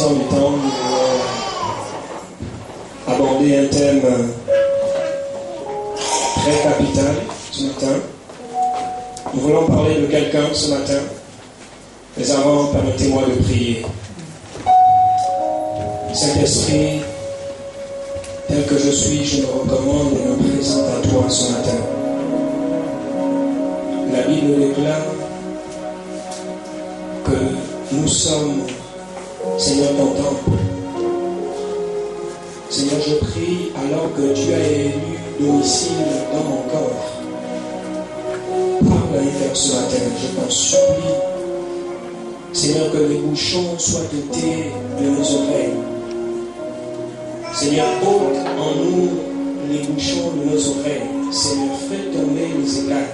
préparation du temps, nous allons aborder un thème très capital ce matin. Nous voulons parler de quelqu'un ce matin, mais avant, permettez-moi de prier. Saint-Esprit, tel que je suis, je me recommande et me présente à toi ce matin. La Bible déclare que nous sommes, Seigneur, ton temple. Seigneur, je prie alors que tu as élu domicile dans mon corps. Parle à un cœur ce matin, je t'en supplie. Seigneur, que les bouchons soient dotés de nos oreilles. Seigneur, ôte en nous les bouchons de nos oreilles. Seigneur, fais tomber les écailles.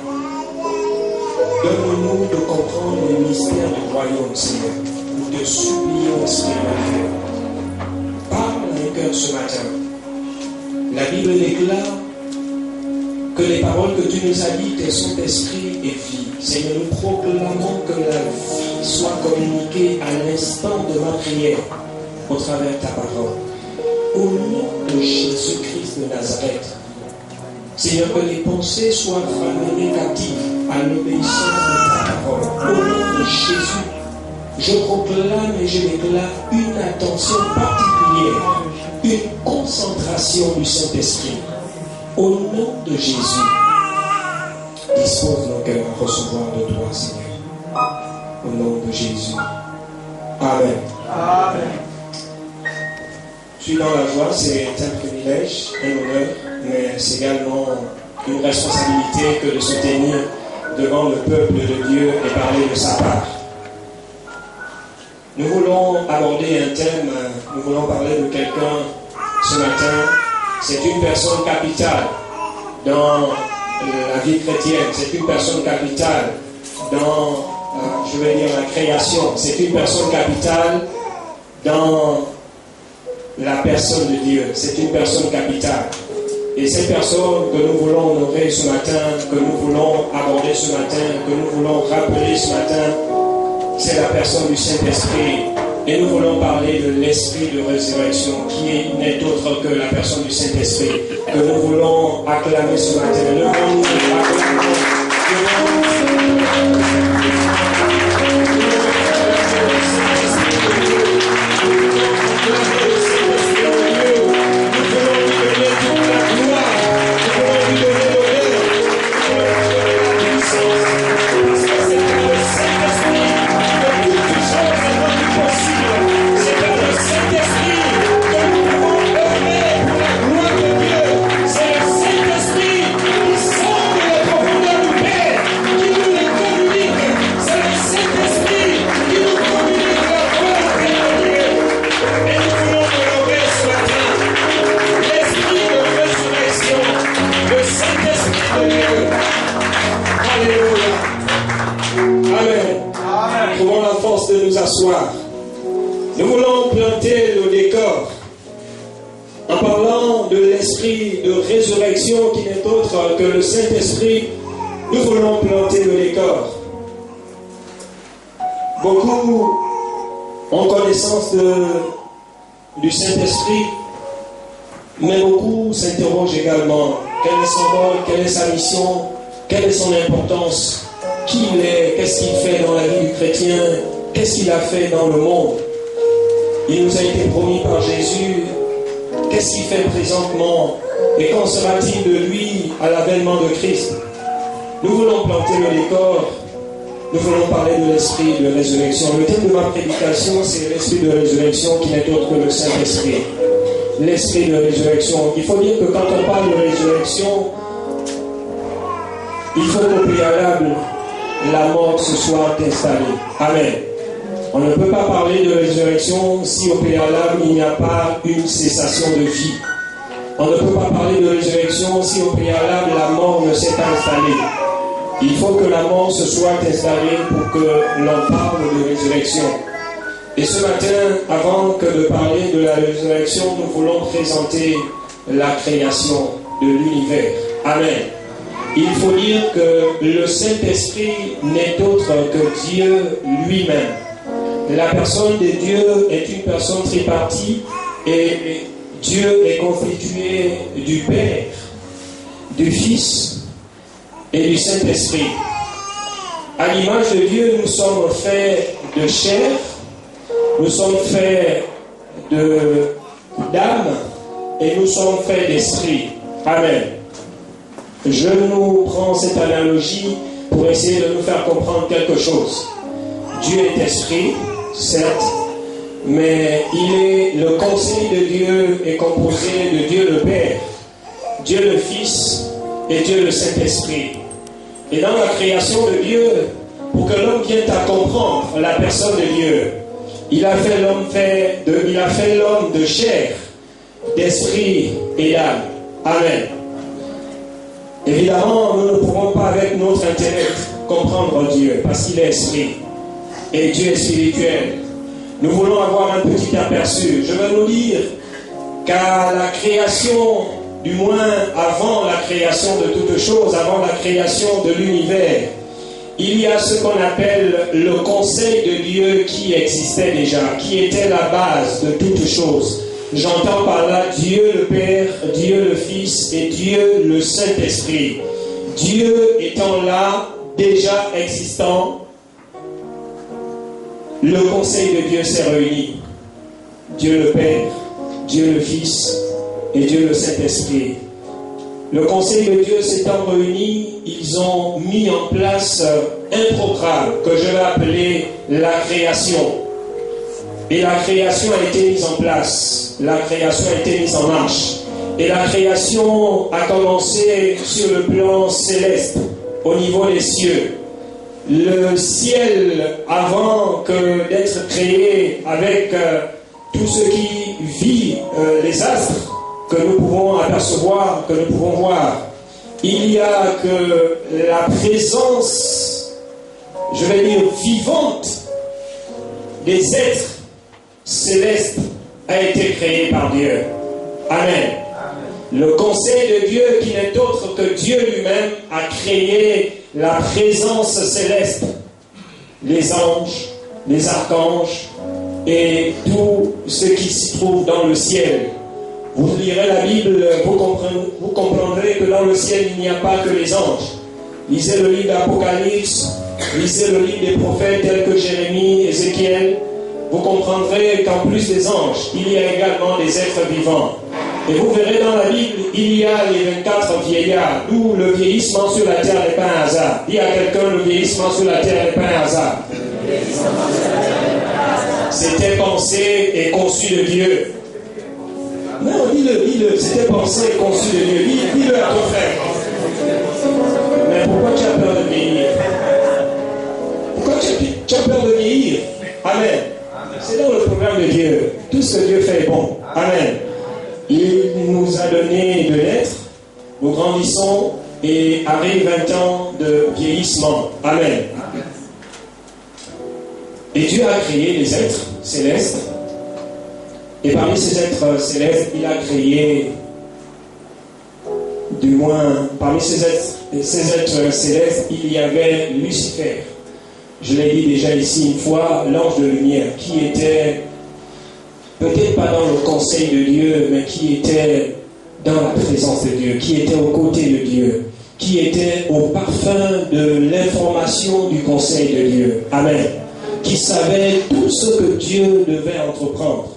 Donne-nous de comprendre les mystères du royaume, Seigneur. Nous te supplions, Seigneur. Parle à un cœur ce matin. La Bible déclare que les paroles que tu nous as dites sont esprit et vie. Seigneur, nous proclamons que la vie soit communiquée à l'instant de ma prière au travers de ta parole. Au nom de Jésus-Christ de Nazareth, Seigneur, que les pensées soient ramenées captives à l'obéissance de ta parole. Au nom de Jésus, je proclame et je déclare une attention particulière, une concentration du Saint-Esprit. Au nom de Jésus, dispose nos cœurs à recevoir de toi, Seigneur. Au nom de Jésus. Amen. Amen. Je suis dans la joie, c'est un privilège, un honneur, mais c'est également une responsabilité que de se tenir devant le peuple de Dieu et parler de sa part. Nous voulons aborder un thème, nous voulons parler de quelqu'un ce matin. C'est une personne capitale dans la vie chrétienne, c'est une personne capitale dans, je vais dire, la création, c'est une personne capitale dans la personne de Dieu, c'est une personne capitale. Et cette personne que nous voulons honorer ce matin, que nous voulons aborder ce matin, que nous voulons rappeler ce matin, c'est la personne du Saint-Esprit. Et nous voulons parler de l'esprit de résurrection qui n'est autre que la personne du Saint-Esprit que nous voulons acclamer ce matin. Levons-nous et acclamons. Nous voulons planter le décor en parlant de l'esprit de résurrection qui n'est autre que le Saint-Esprit. Nous voulons planter le décor. Beaucoup ont connaissance du Saint-Esprit, mais beaucoup s'interrogent également. Quel est son rôle, quelle est sa mission, quelle est son importance, qui il est, qu'est-ce qu'il fait dans la vie du chrétien, qu'est-ce qu'il a fait dans le monde. Il nous a été promis par Jésus. Qu'est-ce qu'il fait présentement? Et qu'en sera-t-il de lui à l'avènement de Christ? Nous voulons planter le décor. Nous voulons parler de l'esprit de résurrection. Le thème de ma prédication, c'est l'esprit de résurrection qui n'est autre que le Saint-Esprit. L'esprit de résurrection. Il faut dire que quand on parle de résurrection, il faut qu'au préalable, la mort se soit installée. Amen. On ne peut pas parler de résurrection si au préalable il n'y a pas une cessation de vie. On ne peut pas parler de résurrection si au préalable la mort ne s'est pas installée. Il faut que la mort se soit installée pour que l'on parle de résurrection. Et ce matin, avant que de parler de la résurrection, nous voulons présenter la création de l'univers. Amen. Il faut dire que le Saint-Esprit n'est autre que Dieu lui-même. la personne de Dieu est une personne tripartite et Dieu est constitué du Père, du Fils et du Saint-Esprit. À l'image de Dieu, nous sommes faits de chair, nous sommes faits d'âme et nous sommes faits d'esprit. Amen. Je nous prends cette analogie pour essayer de nous faire comprendre quelque chose. Dieu est esprit, certes, mais le conseil de Dieu est composé de Dieu le Père, Dieu le Fils et Dieu le Saint-Esprit. Et dans la création de Dieu, pour que l'homme vienne à comprendre la personne de Dieu, il a fait l'homme de chair, d'esprit et d'âme. Amen. Évidemment, nous ne pouvons pas avec notre intellect comprendre Dieu, parce qu'il est esprit. Et Dieu est spirituel. Nous voulons avoir un petit aperçu. Je veux nous dire qu'à la création, du moins avant la création de toutes choses, avant la création de l'univers, il y a ce qu'on appelle le conseil de Dieu qui existait déjà, qui était la base de toutes choses. J'entends par là Dieu le Père, Dieu le Fils et Dieu le Saint-Esprit. Dieu étant là, déjà existant, le conseil de Dieu s'est réuni. Dieu le Père, Dieu le Fils et Dieu le Saint-Esprit. Le conseil de Dieu s'étant réuni, ils ont mis en place un programme que je vais appeler la création. Et la création a été mise en place. La création a été mise en marche. Et la création a commencé sur le plan céleste, au niveau des cieux. Le ciel, avant que d'être créé avec tout ce qui vit, les astres que nous pouvons apercevoir, que nous pouvons voir, il y a que la présence, je vais dire, vivante des êtres célestes a été créée par Dieu. Amen. Le conseil de Dieu, qui n'est autre que Dieu lui-même, a créé la présence céleste, les anges, les archanges et tout ce qui se trouve dans le ciel. Vous lirez la Bible, vous comprendrez que dans le ciel, il n'y a pas que les anges. Lisez le livre d'Apocalypse, lisez le livre des prophètes tels que Jérémie, Ézéchiel. Vous comprendrez qu'en plus des anges, il y a également des êtres vivants. Et vous verrez dans la Bible, il y a les 24 vieillards, d'où le vieillissement sur la terre n'est pas un hasard. Dis à quelqu'un, le vieillissement sur la terre n'est pas un hasard. C'était pensé et conçu de Dieu. Non, dis-le, c'était pensé et conçu de Dieu. Dis-le à ton frère. Mais pourquoi tu as peur de vieillir? Pourquoi tu as peur de vieillir? Amen. C'est dans le programme de Dieu. Tout ce que Dieu fait est bon. Amen. Il nous a donné de naître, nous grandissons et arrive 20 ans de vieillissement. Amen. Et Dieu a créé les êtres célestes. Et parmi ces êtres célestes, il a créé, du moins, parmi ces êtres célestes, il y avait Lucifer. Je l'ai dit déjà ici une fois, l'ange de lumière, qui était peut-être pas dans le conseil de Dieu, mais qui était dans la présence de Dieu, qui était aux côtés de Dieu, qui était au parfum de l'information du conseil de Dieu. Amen. Qui savait tout ce que Dieu devait entreprendre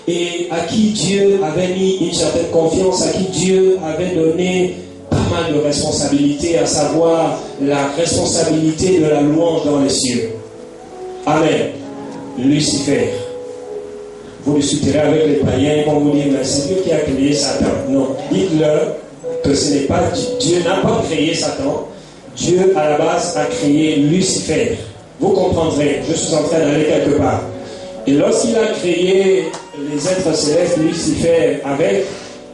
et à qui Dieu avait mis une certaine confiance, à qui Dieu avait donné pas mal de responsabilités, à savoir la responsabilité de la louange dans les cieux. Amen. Lucifer. Vous discuterez avec les païens, ils vont vous dire, mais c'est Dieu qui a créé Satan. Non, dites-leur que ce n'est pas Dieu n'a pas créé Satan. Dieu, à la base, a créé Lucifer. Vous comprendrez, je suis en train d'aller quelque part. Et lorsqu'il a créé les êtres célestes, Lucifer avec,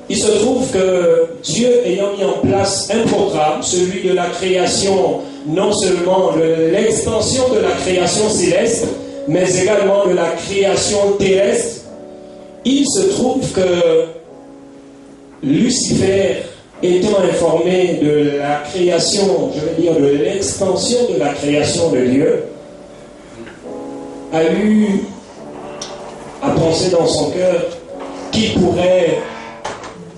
il se trouve que Dieu ayant mis en place un programme, celui de la création, non seulement de l'extension de la création céleste, mais également de la création terrestre, il se trouve que Lucifer, étant informé de la création, je veux dire de l'extension de la création de Dieu, a eu a pensé dans son cœur qui pourrait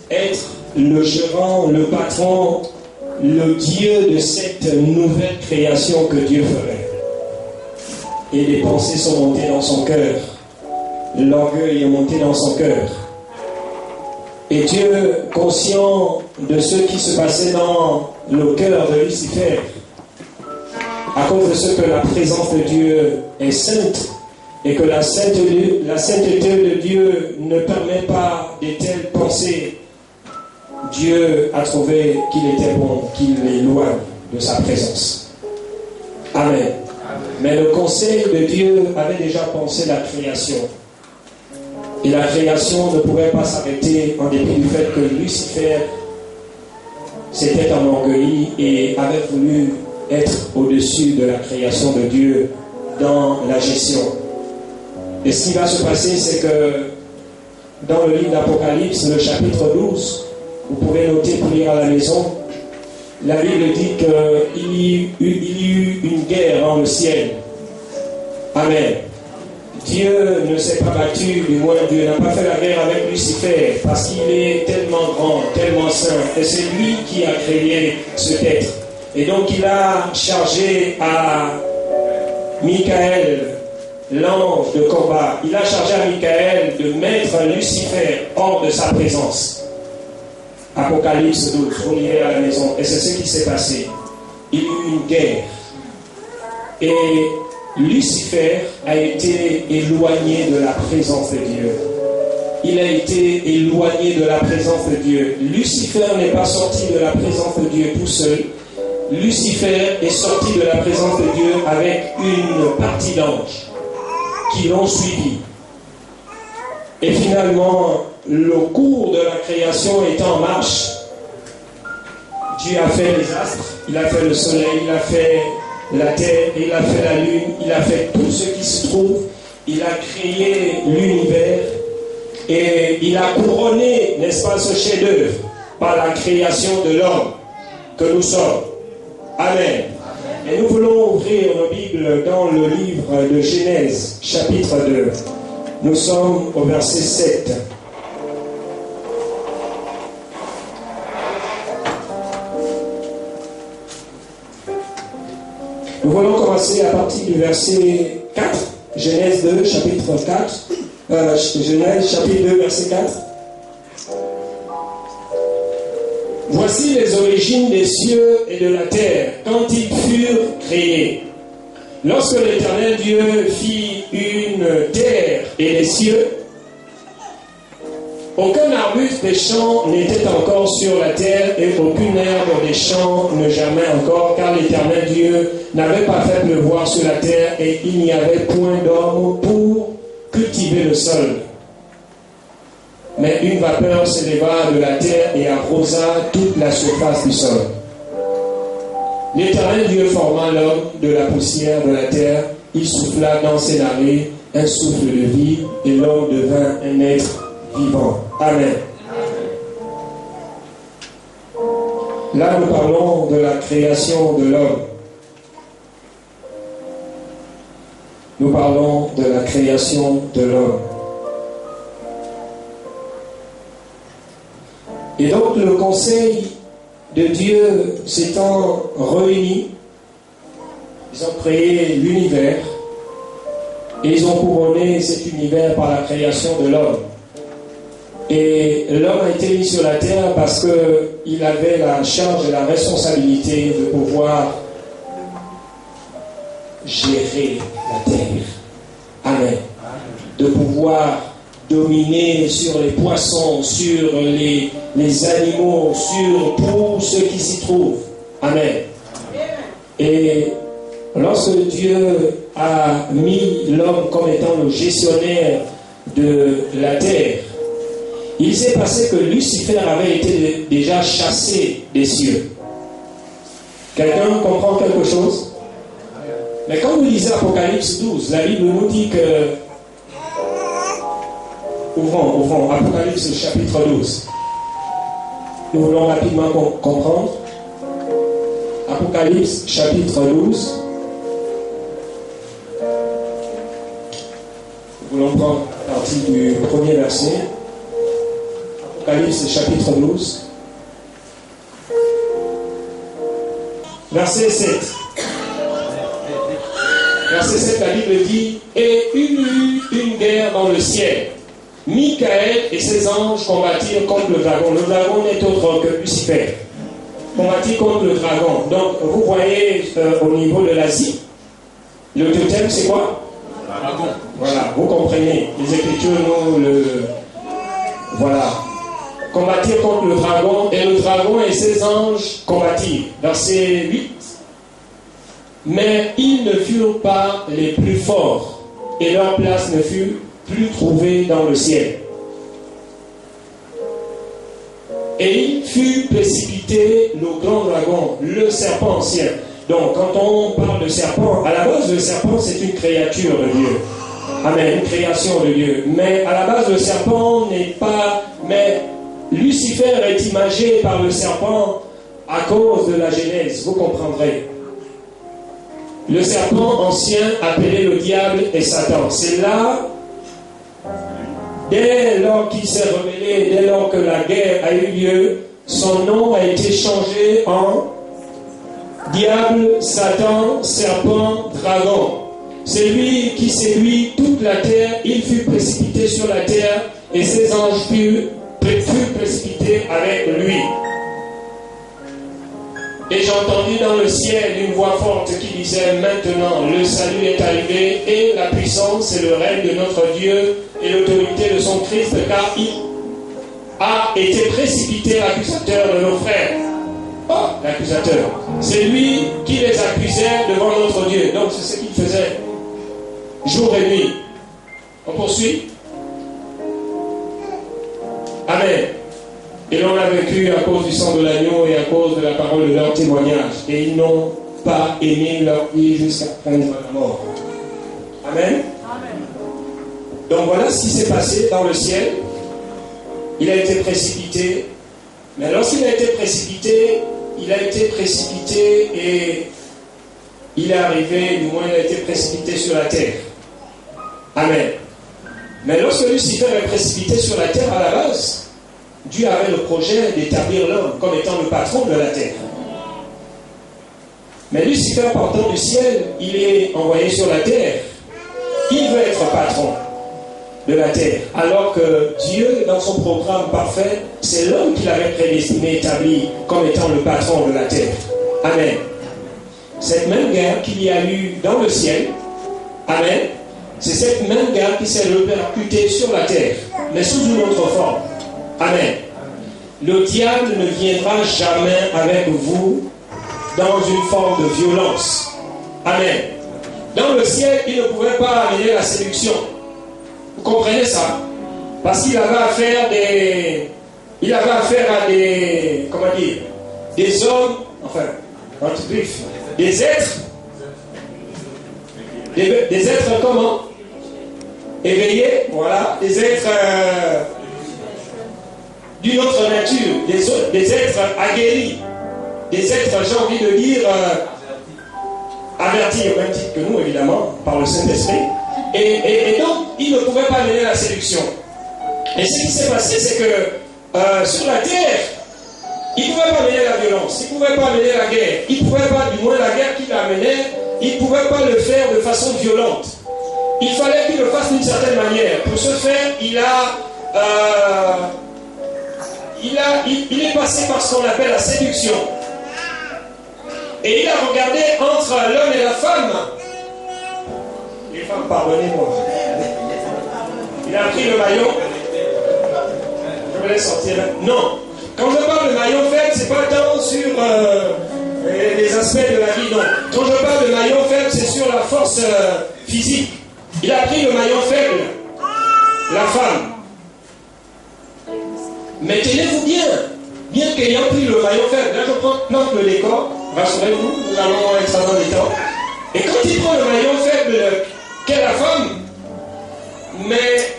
être le gérant, le patron, le Dieu de cette nouvelle création que Dieu ferait. Et des pensées sont montées dans son cœur. L'orgueil est monté dans son cœur. Et Dieu, conscient de ce qui se passait dans le cœur de Lucifer, à cause de ce que la présence de Dieu est sainte, et que la sainteté de Dieu ne permet pas de telles pensées, Dieu a trouvé qu'il était bon qu'il l'éloigne de sa présence. Amen. Mais le conseil de Dieu avait déjà pensé la création. Et la création ne pourrait pas s'arrêter en dépit du fait que Lucifer s'était enorgueilli et avait voulu être au-dessus de la création de Dieu dans la gestion. Et ce qui va se passer, c'est que dans le livre d'Apocalypse, le chapitre 12, vous pouvez noter pour lire à la maison, la Bible dit qu'il y eut une guerre dans le ciel. Amen. Dieu ne s'est pas battu, du moins Dieu n'a pas fait la guerre avec Lucifer, parce qu'il est tellement grand, tellement saint, et c'est lui qui a créé cet être. Et donc il a chargé à Michael, l'ange de combat, il a chargé à Michael de mettre Lucifer hors de sa présence. Apocalypse 12, vous lirez à la maison. Et c'est ce qui s'est passé. Il y a eu une guerre. Et Lucifer a été éloigné de la présence de Dieu. Il a été éloigné de la présence de Dieu. Lucifer n'est pas sorti de la présence de Dieu tout seul. Lucifer est sorti de la présence de Dieu avec une partie d'anges qui l'ont suivi. Et finalement, le cours de la création est en marche. Dieu a fait les astres, il a fait le soleil, il a fait la terre, il a fait la lune, il a fait tout ce qui se trouve. Il a créé l'univers et il a couronné, n'est-ce pas, ce chef-d'œuvre par la création de l'homme que nous sommes. Amen. Et nous voulons ouvrir nos Bibles dans le livre de Genèse, chapitre 2. Nous sommes au verset 7. Nous voulons commencer à partir du verset 4. Genèse 2, chapitre 4. Genèse, chapitre 2, verset 4. Voici les origines des cieux et de la terre, quand ils furent créés. Lorsque l'Éternel Dieu fit une terre et les cieux, aucun arbuste des champs n'était encore sur la terre et aucune herbe des champs ne germait encore, car l'Éternel Dieu n'avait pas fait pleuvoir sur la terre et il n'y avait point d'homme pour cultiver le sol. Mais une vapeur s'éleva de la terre et arrosa toute la surface du sol. L'Éternel Dieu forma l'homme de la poussière de la terre, il souffla dans ses narines un souffle de vie et l'homme devint un être vivant. Amen. Là, nous parlons de la création de l'homme. Nous parlons de la création de l'homme. Et donc, le conseil de Dieu s'étant réunis, ils ont créé l'univers et ils ont couronné cet univers par la création de l'homme. Et l'homme a été mis sur la terre parce qu'il avait la charge et la responsabilité de pouvoir gérer la terre. Amen. De pouvoir dominer sur les poissons, sur les animaux, sur tout ce qui s'y trouve. Amen. Et lorsque Dieu a mis l'homme comme étant le gestionnaire de la terre, il s'est passé que Lucifer avait été déjà chassé des cieux. Quelqu'un comprend quelque chose? Mais quand vous lisez Apocalypse 12, la Bible nous dit que... Ouvrons, Apocalypse chapitre 12. Nous voulons rapidement comprendre. Apocalypse chapitre 12. Nous voulons prendre à partir du premier verset. Apocalypse chapitre 12. Verset 7. Verset 7, la Bible dit: et il y eut une guerre dans le ciel. Michael et ses anges combattirent contre le dragon. Le dragon n'est autre que Lucifer. Combattit contre le dragon. Donc, vous voyez au niveau de l'Asie, le totem, c'est quoi? Dragon. Voilà, vous comprenez. Les Écritures nous le... Voilà. Combattirent contre le dragon, et le dragon et ses anges combattirent. Verset 8. Mais ils ne furent pas les plus forts, et leur place ne fut plus trouvée dans le ciel. Et il fut précipité le grand dragon, le serpent ancien. Donc, quand on parle de serpent, à la base, le serpent, c'est une créature de Dieu. Amen, une création de Dieu. Mais à la base, le serpent n'est pas... Mais Lucifer est imagé par le serpent à cause de la Genèse, vous comprendrez. Le serpent ancien appelé le diable et Satan. C'est là, dès lors qu'il s'est rebellé, dès lors que la guerre a eu lieu, son nom a été changé en diable, Satan, serpent, dragon. C'est lui qui séduit toute la terre. Il fut précipité sur la terre et ses anges furent précipités avec lui. Et j'ai entendu dans le ciel une voix forte qui disait: maintenant le salut est arrivé, et la puissance et le règne de notre Dieu et l'autorité de son Christ, car il a été précipité l'accusateur de nos frères. Oh, l'accusateur. C'est lui qui les accusait devant notre Dieu. Donc c'est ce qu'il faisait jour et nuit. On poursuit. Amen. Et l'on a vécu à cause du sang de l'agneau et à cause de la parole de leur témoignage. Et ils n'ont pas aimé leur vie jusqu'à prendre la mort. Amen. Amen. Donc voilà ce qui s'est passé dans le ciel. Il a été précipité. Mais lorsqu'il a été précipité, et il est arrivé, du moins il a été précipité sur la terre. Amen. Mais lorsque Lucifer est précipité sur la terre à la base, Dieu avait le projet d'établir l'homme comme étant le patron de la terre. Mais Lucifer, partant du ciel, il est envoyé sur la terre. Il veut être patron de la terre. Alors que Dieu, dans son programme parfait, c'est l'homme qu'il avait prédestiné, établi comme étant le patron de la terre. Amen. Cette même guerre qu'il y a eu dans le ciel, amen, c'est cette même guerre qui s'est répercutée sur la terre, mais sous une autre forme. Amen. Le diable ne viendra jamais avec vous dans une forme de violence. Amen. Dans le ciel, il ne pouvait pas amener la séduction. Vous comprenez ça? Parce qu'il avait affaire à des, comment dire, des hommes, enfin, des êtres, des êtres comment? Éveillés, voilà, des êtres d'une autre nature, des êtres aguerris, des êtres, j'ai envie de dire, avertis au même titre que nous, évidemment, par le Saint-Esprit. Et donc, il ne pouvait pas mener la séduction. Et ce qui s'est passé, c'est que sur la terre, il ne pouvait pas mener la violence, il ne pouvait pas mener la guerre, il ne pouvait pas, du moins la guerre qu'il a menée, il ne pouvait pas le faire de façon violente. Il fallait qu'il le fasse d'une certaine manière. Pour ce faire, il est passé par ce qu'on appelle la séduction. Et il a regardé entre l'homme et la femme. Les femmes, pardonnez-moi. Il a pris le maillot. Je me laisse sortir. Non. Quand je parle de maillot faible, c'est pas tant sur les aspects de la vie, non. Quand je parle de maillot faible, c'est sur la force physique. Il a pris le maillon faible, la femme. Mais tenez-vous bien qu'ayant pris le maillon faible, là je plante le décor, rassurez-vous, nous allons être dans les temps. Et quand il prend le maillon faible qu'est la femme, mais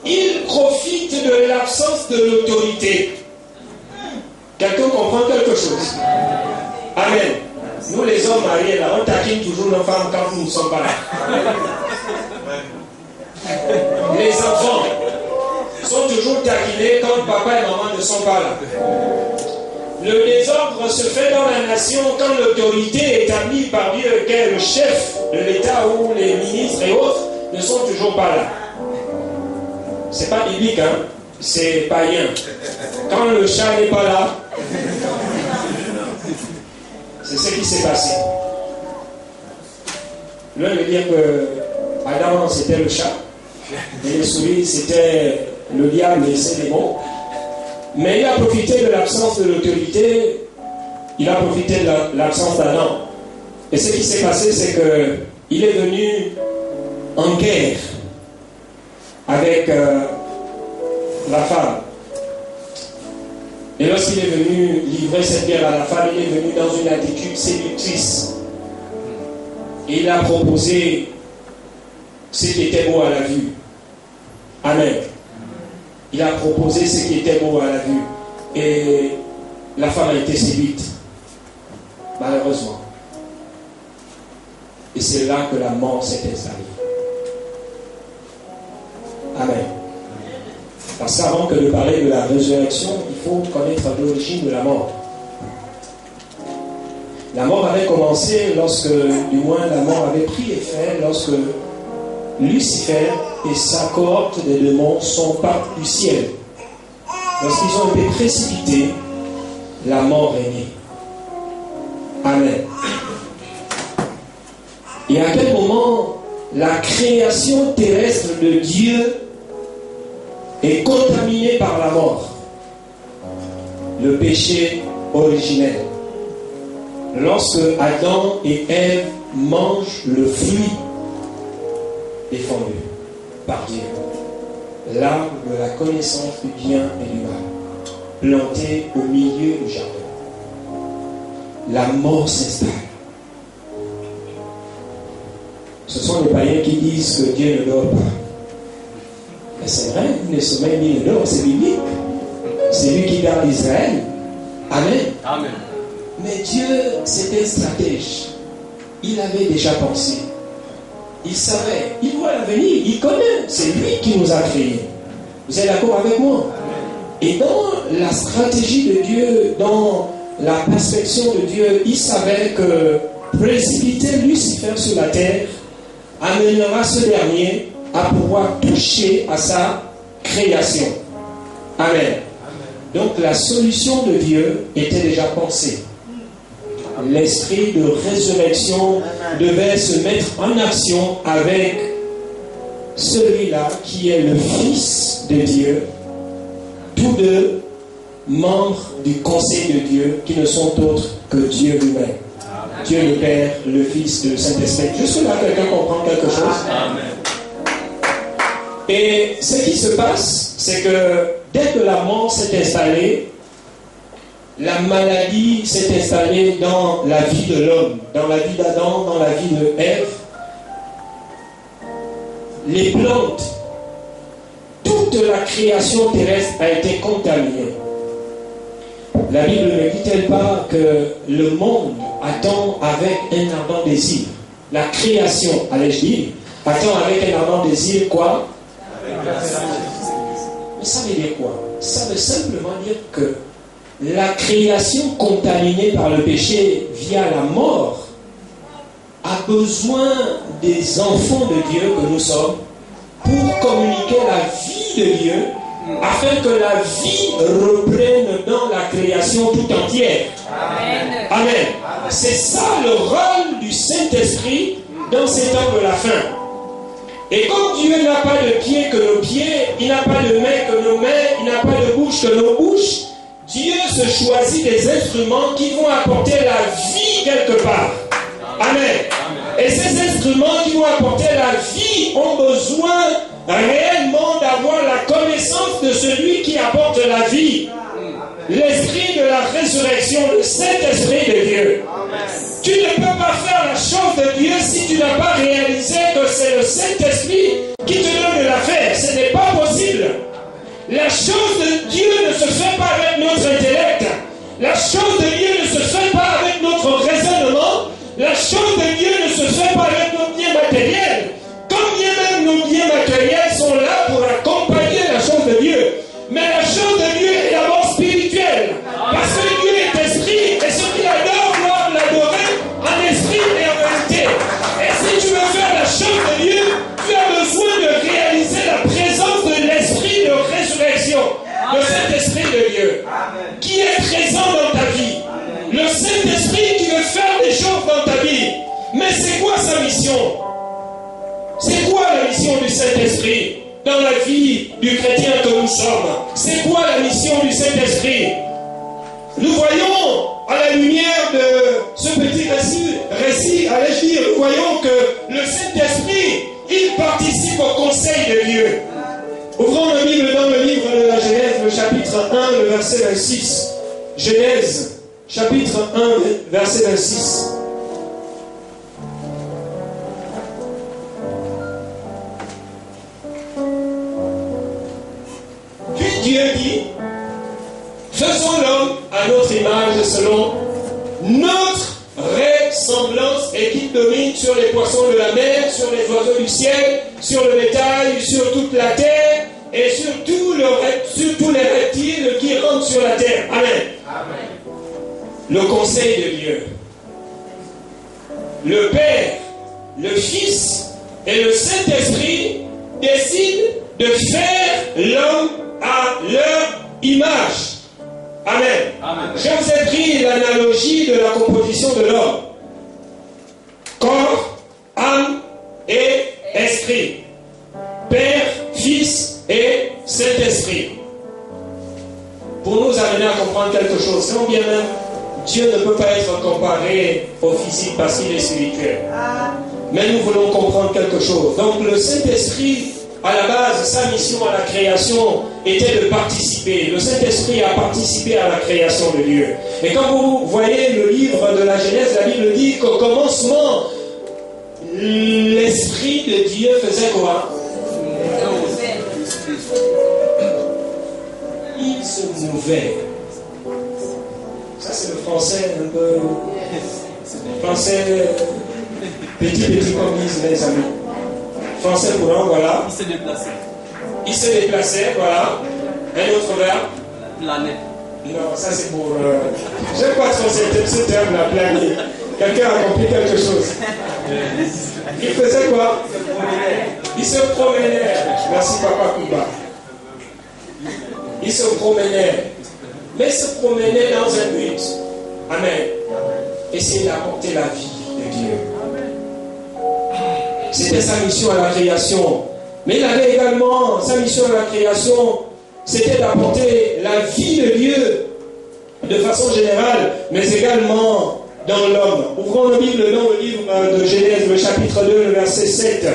il profite de l'absence de l'autorité. Quelqu'un comprend quelque chose? Amen. Nous les hommes mariés, là, on taquine toujours nos femmes quand nous ne sommes pas là. Les enfants, toujours taquiner quand papa et maman ne sont pas là. Le désordre se fait dans la nation quand l'autorité établie par Dieu, qui est le chef de l'État ou les ministres et autres, ne sont toujours pas là. C'est pas biblique, hein? C'est païen. Quand le chat n'est pas là, c'est ce qui s'est passé. L'un veut dire que Adam c'était le chat, et les souris c'était le diable et ses démons. Mais il a profité de l'absence de l'autorité, il a profité de l'absence d'Adam. Et ce qui s'est passé, c'est qu'il est venu en guerre avec la femme. Et lorsqu'il est venu livrer cette guerre à la femme, il est venu dans une attitude séductrice. Et il a proposé ce qui était beau à la vue. Amen. Il a proposé ce qui était beau à la vue. Et la femme a été séduite. Malheureusement. Et c'est là que la mort s'est installée. Amen. Parce qu'avant que de parler de la résurrection, il faut connaître l'origine de la mort. La mort avait commencé lorsque, du moins la mort avait pris effet lorsque Lucifer et sa cohorte des démons sont partis du ciel. Lorsqu'ils ont été précipités, la mort est née. Amen. Et à quel moment la création terrestre de Dieu est contaminée par la mort? Le péché originel. Lorsque Adam et Ève mangent le fruit défendu par Dieu, l'arbre de la connaissance du bien et du mal, planté au milieu du jardin, la mort s'installe. Ce sont les païens qui disent que Dieu ne dort pas. Mais c'est vrai, ni le sommeil ni le dort, c'est biblique. C'est lui qui garde Israël. Amen. Amen. Mais Dieu, c'était un stratège. Il avait déjà pensé. Il savait. Il voit l'avenir. Il connaît. C'est lui qui nous a créés. Vous êtes d'accord avec moi? Et dans la stratégie de Dieu, dans la perspection de Dieu, il savait que précipiter Lucifer sur la terre amènera ce dernier à pouvoir toucher à sa création. Amen. Donc la solution de Dieu était déjà pensée. L'esprit de résurrection devait se mettre en action avec celui-là qui est le Fils de Dieu, tous deux membres du conseil de Dieu qui ne sont autres que Dieu lui-même. Dieu le Père, le Fils, le Saint-Esprit. Jusque là, quelqu'un comprend quelque chose? Amen. Et ce qui se passe, c'est que dès que la mort s'est installée, la maladie s'est installée dans la vie de l'homme, dans la vie d'Adam, dans la vie de Ève. Les plantes, toute la création terrestre a été contaminée. La Bible ne dit-elle pas que le monde attend avec un ardent désir? La création, allais-je dire, attend avec un ardent désir quoi? Mais ça veut dire quoi? Ça veut simplement dire que la création contaminée par le péché via la mort a besoin des enfants de Dieu que nous sommes pour communiquer la vie de Dieu afin que la vie reprenne dans la création tout entière. Amen. Amen. C'est ça le rôle du Saint-Esprit dans ces temps de la fin. Et comme Dieu n'a pas de pieds que nos pieds, il n'a pas de mains que nos mains, il n'a pas de bouche que nos bouches, Dieu se choisit des instruments qui vont apporter la vie quelque part. Amen. Et ces instruments qui vont apporter la vie ont besoin réellement d'avoir la connaissance de celui qui apporte la vie. L'esprit de la résurrection, le Saint-Esprit de Dieu. Tu ne peux pas faire la chose de Dieu si tu n'as pas réalisé que c'est le Saint-Esprit qui te donne de la faire. Ce n'est pas possible. La chose de Dieu ne se fait pas avec notre intellect. La chose de Dieu ne se fait pas avec notre raisonnement. La chose de Dieu ne se fait pas avec nos biens matériels. Quand bien même nos biens matériels sont là pour accompagner la chose de Dieu. Mais la chose de Dieu est d'abord spirituelle. Parce que Dieu est esprit et ceux qui adorent doivent l'adorer en esprit et en vérité. Et si tu veux faire la chose de Dieu, tu as besoin de réaliser la présence de l'esprit de résurrection, le Saint-Esprit de Dieu, qui est présent dans ta vie. Le Saint-Esprit qui veut faire des choses dans ta vie. Mais c'est quoi sa mission? C'est quoi la mission du Saint-Esprit dans la vie du chrétien que nous sommes? C'est quoi la mission du Saint-Esprit? Nous voyons, à la lumière de ce petit récit, allais-je dire, nous voyons que le Saint-Esprit, il participe au conseil de Dieu. Ouvrons la Bible dans le livre de la Genèse, le chapitre 1, le verset 26. Genèse, chapitre 1, verset 26. Puis Dieu dit, faisons l'homme à notre image selon notre ressemblance et qu'il domine sur les poissons de la mer, sur les oiseaux du ciel, sur le bétail, sur toute la terre et sur tous les reptiles qui rentrent sur la terre. Amen. Amen. Le conseil de Dieu. Le Père, le Fils et le Saint-Esprit décident de faire l'homme à leur image. Amen. Amen. Je vous ai pris l'analogie de la composition de l'homme. Corps, âme et esprit. Père, Fils et Saint-Esprit. Pour nous amener à comprendre quelque chose, quand bien même Dieu ne peut pas être comparé au physique parce qu'il est spirituel. Mais nous voulons comprendre quelque chose. Donc le Saint-Esprit, à la base, sa mission à la création était de participer. Le Saint-Esprit a participé à la création de Dieu. Et quand vous voyez le livre de la Genèse, la Bible dit qu'au commencement, l'Esprit de Dieu faisait quoi? Il se mouvait. Ça, c'est le français un peu... Français petit comme disent mes amis. Français courant, voilà. Il s'est déplacé. Il s'est déplacé, voilà. Un autre verbe. Planer. Non, ça c'est pour... J'aime pas trop ce terme, la planer. Quelqu'un a compris quelque chose. Il faisait quoi? Il se promenait. Merci Papa Kuba. Il se promenait. Mais il se promenait dans un but. Amen. Essayer d'apporter la vie de Dieu. C'était sa mission à la création. Mais il avait également sa mission à la création, c'était d'apporter la vie de Dieu de façon générale, mais également dans l'homme. Ouvrons la Bible dans le livre de Genèse, le chapitre 2, le verset 7.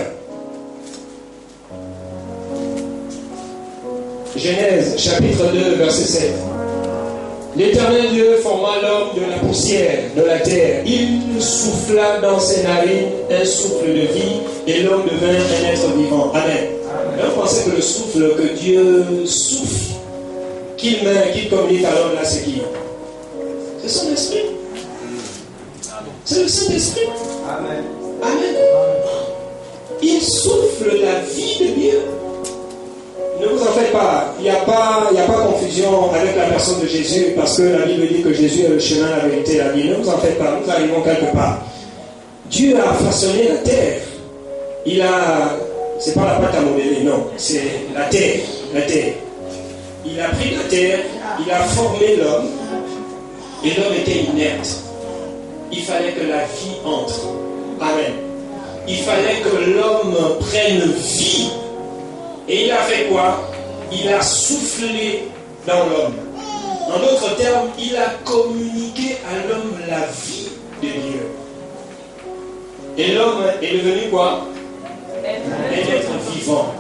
Genèse, chapitre 2, verset 7. L'Éternel Dieu forma l'homme de la poussière de la terre. Il souffla dans ses narines un souffle de vie et l'homme devint un être vivant. Amen. Vous pensez que le souffle que Dieu souffle, qu'il communique à l'homme là, c'est qui? C'est son esprit. C'est le Saint-Esprit. Amen. Amen. Il souffle la vie de Dieu. Ne vous en faites pas. Il n'y a pas confusion avec la personne de Jésus parce que la Bible dit que Jésus est le chemin, la vérité, la vie. Ne vous en faites pas. Nous arrivons quelque part. Dieu a façonné la terre. C'est pas la pâte à modeler, non. C'est la terre. La terre. Il a pris la terre, il a formé l'homme et l'homme était inerte. Il fallait que la vie entre. Amen. Il fallait que l'homme prenne vie. Et il a fait quoi? Il a soufflé dans l'homme. En d'autres termes, il a communiqué à l'homme la vie de Dieu. Et l'homme est devenu quoi? Un être vivant.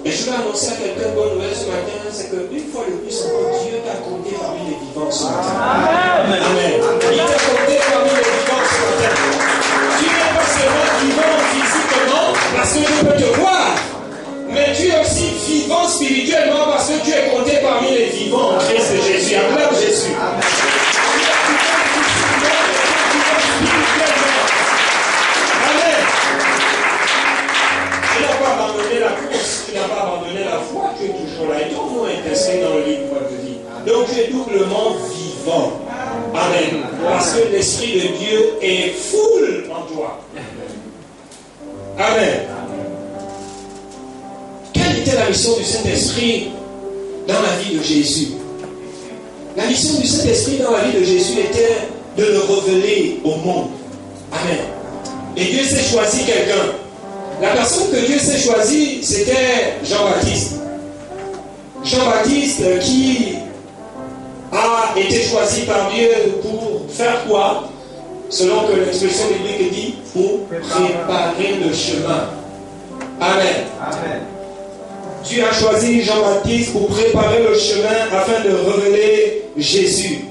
Et je vais annoncer à quelqu'un bonne nouvelle ce matin, c'est qu'une fois de plus encore, Dieu t'a compté parmi les vivants ce matin. Amen. Amen. Il t'a compté parmi les vivants ce matin. Tu n'es pas seulement vivant physiquement parce que je peux te voir. Mais tu es aussi vivant spirituellement parce que tu es compté parmi les vivants en Christ Jésus. Acclame Jésus. Amen. Tu n'as pas abandonné la course, tu n'as pas abandonné la foi, tu es toujours là. Et ton nom est est inscrit dans le livre de vie. Donc tu es doublement vivant. Amen. Parce que l'Esprit de Dieu est full en toi. Amen. Quelle était la mission du Saint-Esprit dans la vie de Jésus? La mission du Saint-Esprit dans la vie de Jésus était de le révéler au monde. Amen. Et Dieu s'est choisi quelqu'un. La personne que Dieu s'est choisie, c'était Jean-Baptiste. Jean-Baptiste qui a été choisi par Dieu pour faire quoi? Selon que l'expression biblique dit, pour préparer le chemin. Amen. Amen. Dieu a choisi Jean-Baptiste pour préparer le chemin afin de révéler Jésus.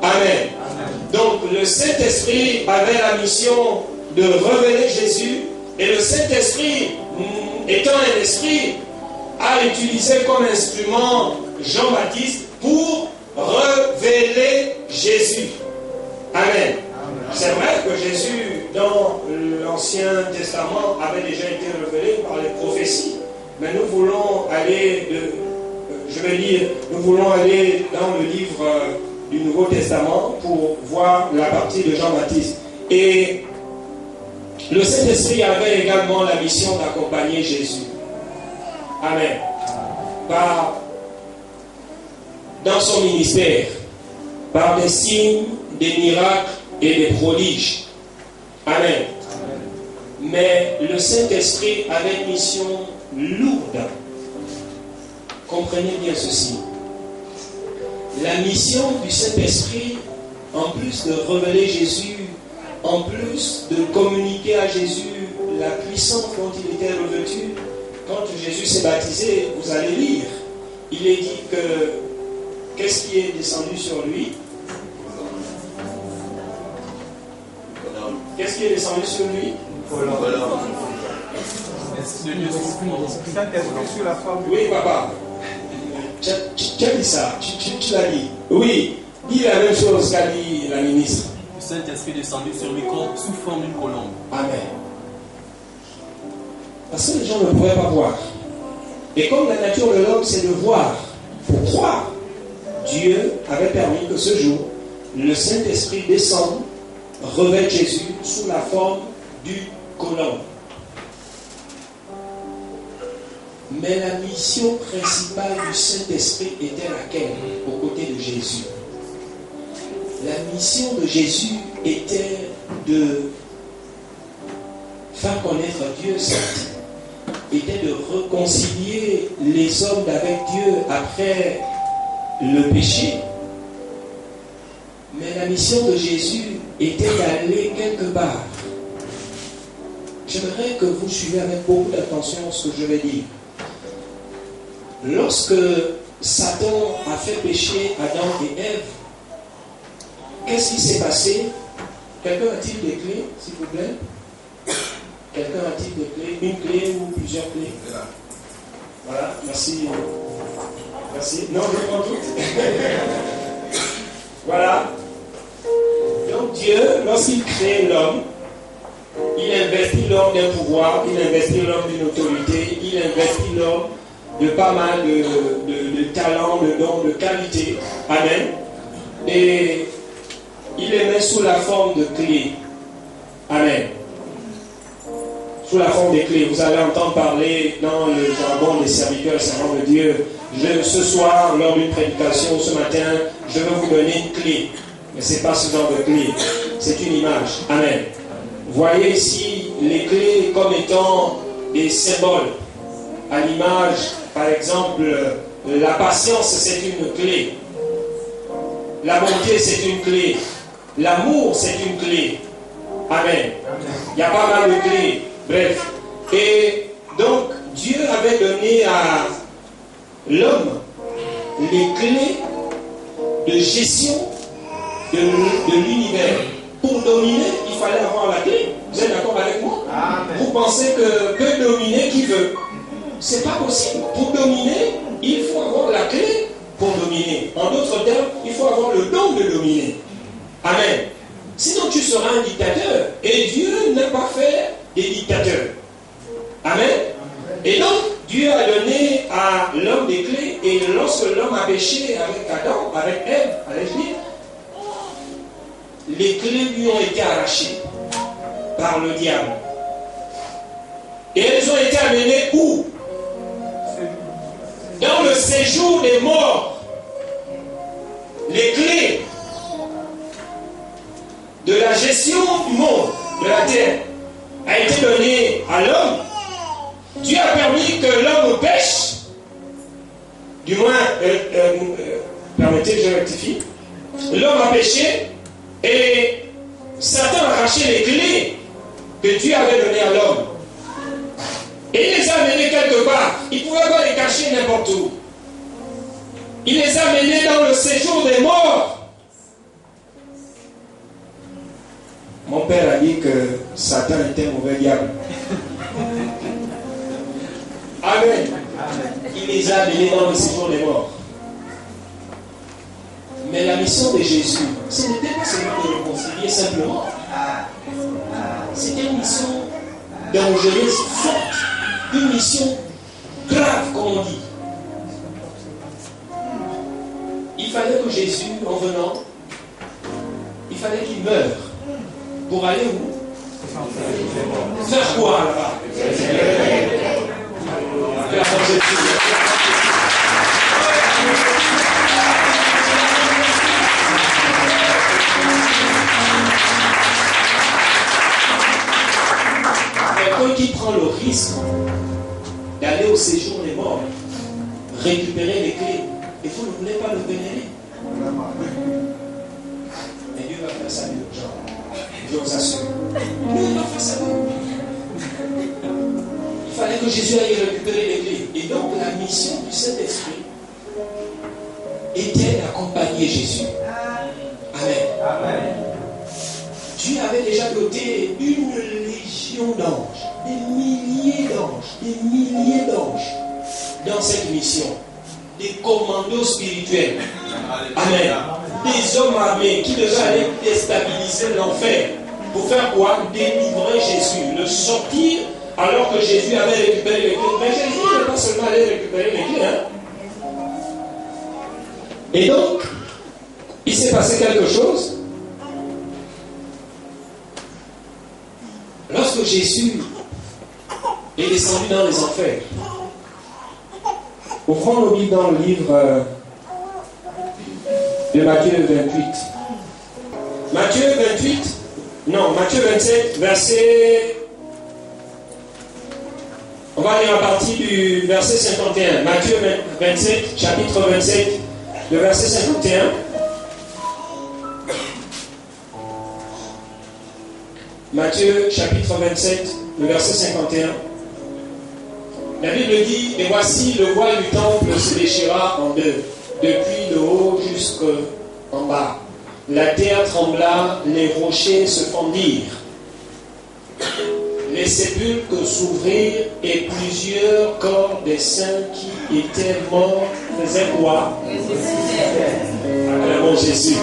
Amen. Amen. Donc le Saint-Esprit avait la mission de révéler Jésus, et le Saint-Esprit, étant un esprit, a utilisé comme instrument Jean-Baptiste pour révéler Jésus. Amen. Amen. C'est vrai que Jésus, dans l'Ancien Testament, avait déjà été révélé par les prophéties. Mais nous voulons aller, nous voulons aller dans le livre du Nouveau Testament pour voir la partie de Jean-Baptiste. Et le Saint-Esprit avait également la mission d'accompagner Jésus. Amen. Dans son ministère, par des signes, des miracles et des prodiges. Amen. Mais le Saint-Esprit avait une mission lourde. Comprenez bien ceci. La mission du Saint-Esprit, en plus de révéler Jésus, en plus de communiquer à Jésus la puissance dont il était revêtu, quand Jésus s'est baptisé, vous allez lire, il est dit que qu'est-ce qui est descendu sur lui? Qu'est-ce qui est descendu sur lui? Sur la forme. Oui, papa. Tu as dit ça, tu l'as dit. Oui, dis la même chose qu'a dit la ministre. Le Saint-Esprit est descendu sur lui sous forme d'une colombe. Amen. Parce que les gens ne pourraient pas voir. Et comme la nature de l'homme, c'est de voir pour croire, Dieu avait permis que ce jour, le Saint-Esprit descende, revêt Jésus sous la forme d'une colombe. Mais la mission principale du Saint-Esprit était laquelle aux côtés de Jésus? La mission de Jésus était de faire connaître Dieu, certes, était de réconcilier les hommes avec Dieu après le péché. Mais la mission de Jésus était d'aller quelque part. J'aimerais que vous suiviez avec beaucoup d'attention ce que je vais dire. Lorsque Satan a fait pécher Adam et Ève, qu'est-ce qui s'est passé? Quelqu'un a-t-il des clés, s'il vous plaît? Quelqu'un a-t-il des clés? Une clé ou plusieurs clés? Voilà, merci. Merci. Non, je prends toutes. Voilà. Donc Dieu, lorsqu'il crée l'homme, il investit l'homme d'un pouvoir, il investit l'homme d'une autorité, il investit l'homme de pas mal de talents, de dons, de qualités. Amen. Et il les met sous la forme de clés. Amen. Sous la forme des clés. Vous allez entendre parler dans le jargon des serviteurs et servants de Dieu. Ce soir, lors d'une prédication, ce matin, je vais vous donner une clé. Mais ce n'est pas ce genre de clé. C'est une image. Amen. Voyez ici les clés comme étant des symboles. À l'image, par exemple, la patience, c'est une clé. La bonté, c'est une clé. L'amour, c'est une clé. Amen. Il y a pas mal de clés. Bref. Et donc, Dieu avait donné à l'homme les clés de gestion de l'univers. Pour dominer, il fallait avoir la clé. Vous êtes d'accord avec moi? Amen. Vous pensez que peut dominer qui veut? C'est pas possible. Pour dominer, il faut avoir la clé pour dominer. En d'autres termes, il faut avoir le don de dominer. Amen. Sinon, tu seras un dictateur. Et Dieu n'a pas fait des dictateurs. Amen. Et donc, Dieu a donné à l'homme des clés et Et lorsque l'homme a péché avec Adam, avec Ève, allez-je dire, les clés lui ont été arrachées par le diable. Et elles ont été amenées où? Dans le séjour des morts. Les clés de la gestion du monde, de la terre, a été données à l'homme. Dieu a permis que l'homme pêche. Du moins, permettez que je rectifie. L'homme a péché et Satan a arraché les clés que Dieu avait données à l'homme. Et il les a amenées quelque part. Il ne pouvait pas les cacher n'importe où. Il les a amenés dans le séjour des morts. Mon père a dit que Satan était un mauvais diable. Amen. Il les a amenés dans le séjour des morts. Mais la mission de Jésus, ce n'était pas seulement de réconcilier simplement. C'était une mission dangereuse, forte. Une mission grave, comme on dit. Il fallait que Jésus, en venant, il fallait qu'il meure. Pour aller où? Faire quoi là-bas? Quelqu'un qui prend le risque d'aller au séjour des morts, récupérer les clés, et vous ne voulez pas le vénérer. Mais Dieu va faire ça de gens. Je vous assure. Dieu va faire ça. Il fallait que Jésus aille récupérer les clés. Et donc la mission du Saint-Esprit était d'accompagner Jésus. Amen. Amen. Dieu avait déjà doté une légion d'anges, des milliers d'anges dans cette mission. Des commandos spirituels. Amen. Des hommes armés qui devaient aller déstabiliser l'enfer. Pour faire quoi? Délivrer Jésus, le sortir alors que Jésus avait récupéré les clés. Mais Jésus n'est pas seulement allé récupérer les clés. Et donc, il s'est passé quelque chose. Lorsque Jésus est descendu dans les enfers, ouvrons nos Bibles dans le livre de Matthieu 28. Matthieu 27, verset... On va lire à partir du verset 51. Matthieu 27, chapitre 27, le verset 51. Matthieu, chapitre 27, le verset 51. La Bible dit, et voici le voile du temple se déchira en deux, depuis le haut jusqu'en bas. La terre trembla, les rochers se fendirent. Les sépulcres s'ouvrirent et plusieurs corps des saints qui étaient morts faisaient quoi? Acclamons Jésus.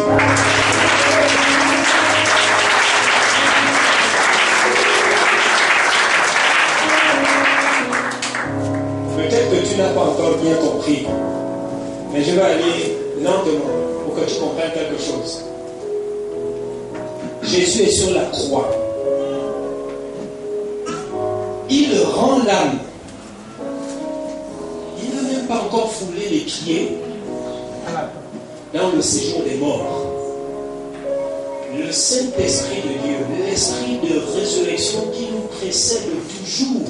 Peut-être que tu n'as pas encore bien compris, mais je vais aller lentement pour que tu comprennes quelque chose. Jésus est sur la croix. Il rend l'âme. Il n'a même pas encore foulé les pieds dans le séjour des morts. Le Saint-Esprit de Dieu, l'Esprit de résurrection qui nous précède toujours, où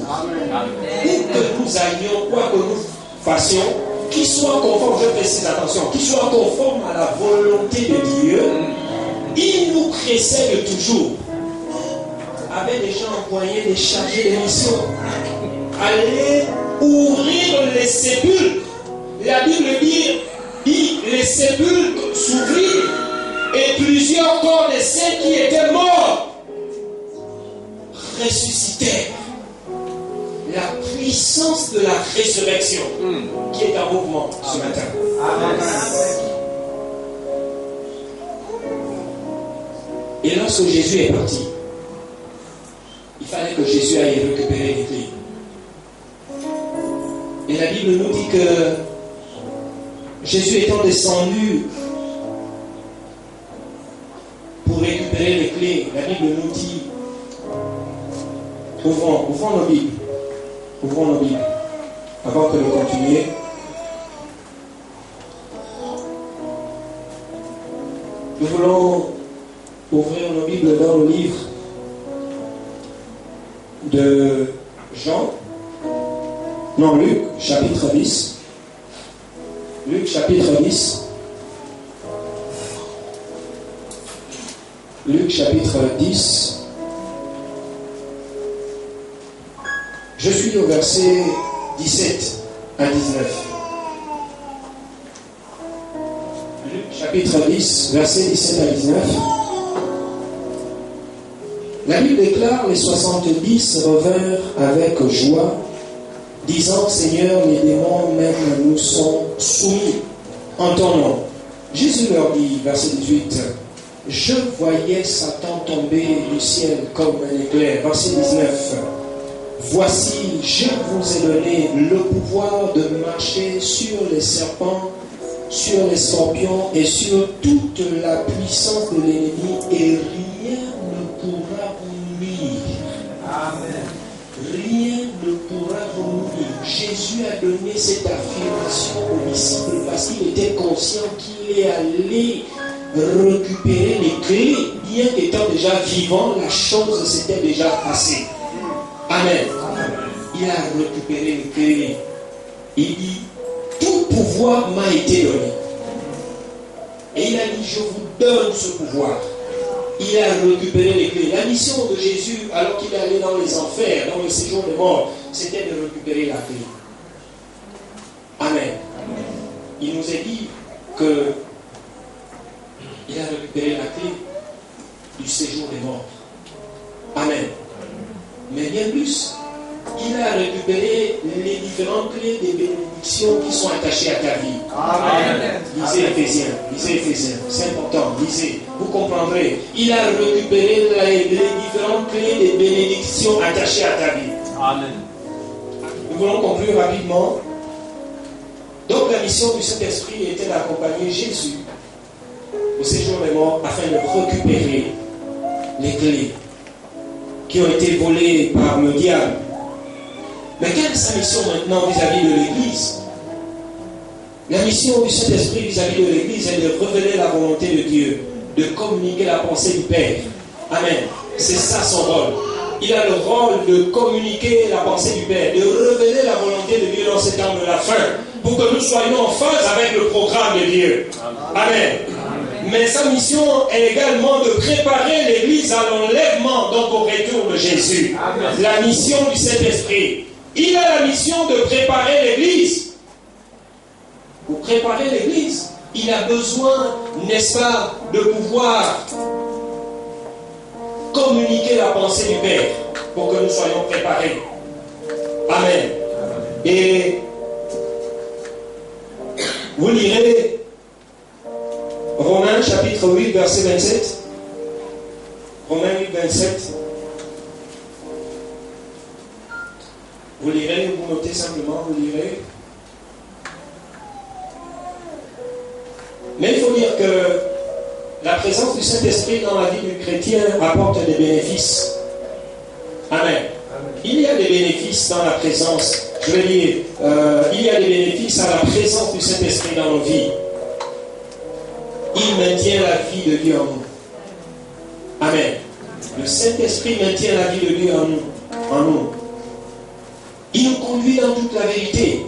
que nous allions, quoi que nous fassions, qui soit conforme, je précise attention, qui soit conforme à la volonté de Dieu, il nous précède toujours. Avait déjà envoyé des chargés de mission. Allez ouvrir les sépulcres. La Bible dit les sépulcres s'ouvrirent et plusieurs corps des saints qui étaient morts ressuscitèrent. La puissance de la résurrection qui est en mouvement ce matin. Amen. Et lorsque Jésus est parti, il fallait que Jésus aille récupérer les clés. Et la Bible nous dit que Jésus étant descendu pour récupérer les clés, la Bible nous dit, ouvrons nos Bibles, avant que nous continuions. Nous voulons ouvrir nos Bibles dans le livre de Luc, chapitre 10. Luc, chapitre 10. Luc, chapitre 10. Je suis au verset 17 à 19. Luc, chapitre 10, verset 17 à 19. La Bible déclare: les 70 revinrent avec joie, disant: Seigneur, les démons même nous sont soumis en ton nom. Jésus leur dit, verset 18, je voyais Satan tomber du ciel comme un éclair. Verset 19, voici, je vous ai donné le pouvoir de marcher sur les serpents, sur les scorpions et sur toute la puissance de l'ennemi, et rien ne pourra vous nuire. Amen. Rien ne pourra vous nuire. Jésus a donné cette affirmation aux disciples parce qu'il était conscient qu'il est allé récupérer les clés. Bien qu'étant déjà vivant, la chose s'était déjà passée. Amen. Il a récupéré les clés. Il dit, tout pouvoir m'a été donné. Et il a dit, je vous donne ce pouvoir. Il a récupéré les clés. La mission de Jésus, alors qu'il est allé dans les enfers, dans le séjour des morts, c'était de récupérer la clé. Amen. Il nous a dit que il a récupéré la clé du séjour des morts. Amen. Mais bien plus, il a récupéré les différentes clés des bénédictions qui sont attachées à ta vie. Amen. Lisez Éphésiens, c'est important, lisez, vous comprendrez. Il a récupéré les différentes clés des bénédictions attachées à ta vie. Amen. Nous voulons conclure rapidement. Donc la mission du Saint-Esprit était d'accompagner Jésus au séjour des morts afin de récupérer les clés qui ont été volées par le diable. Mais quelle est sa mission maintenant vis-à-vis de l'Église? La mission du Saint-Esprit vis-à-vis de l'Église est de révéler la volonté de Dieu, de communiquer la pensée du Père. Amen. C'est ça son rôle. Il a le rôle de communiquer la pensée du Père, de révéler la volonté de Dieu dans ces temps de la fin, pour que nous soyons en phase avec le programme de Dieu. Amen. Mais sa mission est également de préparer l'Église à l'enlèvement, donc au retour de Jésus. Amen. La mission du Saint-Esprit. Il a la mission de préparer l'Église. Pour préparer l'Église, il a besoin, n'est-ce pas, de pouvoir communiquer la pensée du Père pour que nous soyons préparés. Amen. Et vous lirez Romains chapitre 8, verset 27. Romains 8, 27. Vous lirez, vous notez simplement, vous lirez. Mais il faut dire que la présence du Saint-Esprit dans la vie du chrétien apporte des bénéfices. Amen. Il y a des bénéfices dans la présence. Je veux dire, il y a des bénéfices à la présence du Saint-Esprit dans nos vies. Il maintient la vie de Dieu en nous. Amen. Le Saint-Esprit maintient la vie de Dieu en nous. Il nous conduit dans toute la vérité.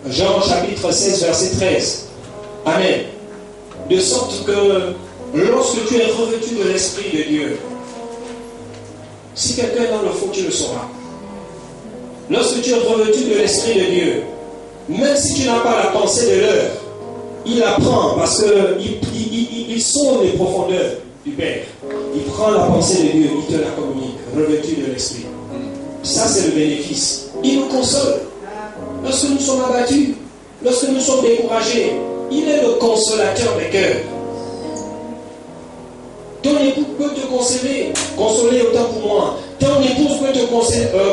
Jean chapitre 16, verset 13. Amen. De sorte que lorsque tu es revêtu de l'Esprit de Dieu, si quelqu'un est dans le faux, tu le sauras. Lorsque tu es revêtu de l'Esprit de Dieu, même si tu n'as pas la pensée de l'heure, il apprend parce qu'il sonde les profondeurs du Père. Il prend la pensée de Dieu, il te la communique, revêtu de l'Esprit. Ça, c'est le bénéfice. Il nous console. Lorsque nous sommes abattus, lorsque nous sommes découragés, il est le consolateur des cœurs. Ton époux peut te consoler autant pour moi. Ton épouse peut te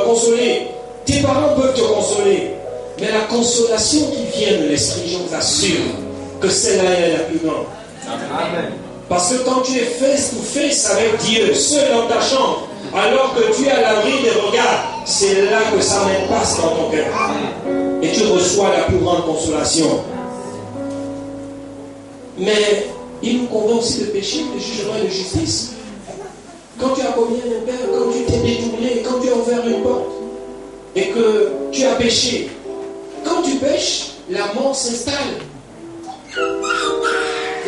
consoler. Tes parents peuvent te consoler. Mais la consolation qui vient de l'Esprit, je vous assure que celle-là est la plus grande. Amen. Parce que quand tu es face to face avec Dieu, seul dans ta chambre, alors que tu es à l'abri des regards, c'est là que ça passe dans ton cœur. Et tu reçois la plus grande consolation. Mais il nous convainc aussi de péché, de jugement et de justice. Quand tu as commis un impère, quand tu t'es détourné, quand tu as ouvert une porte, et que tu as péché, quand tu pêches, la mort s'installe.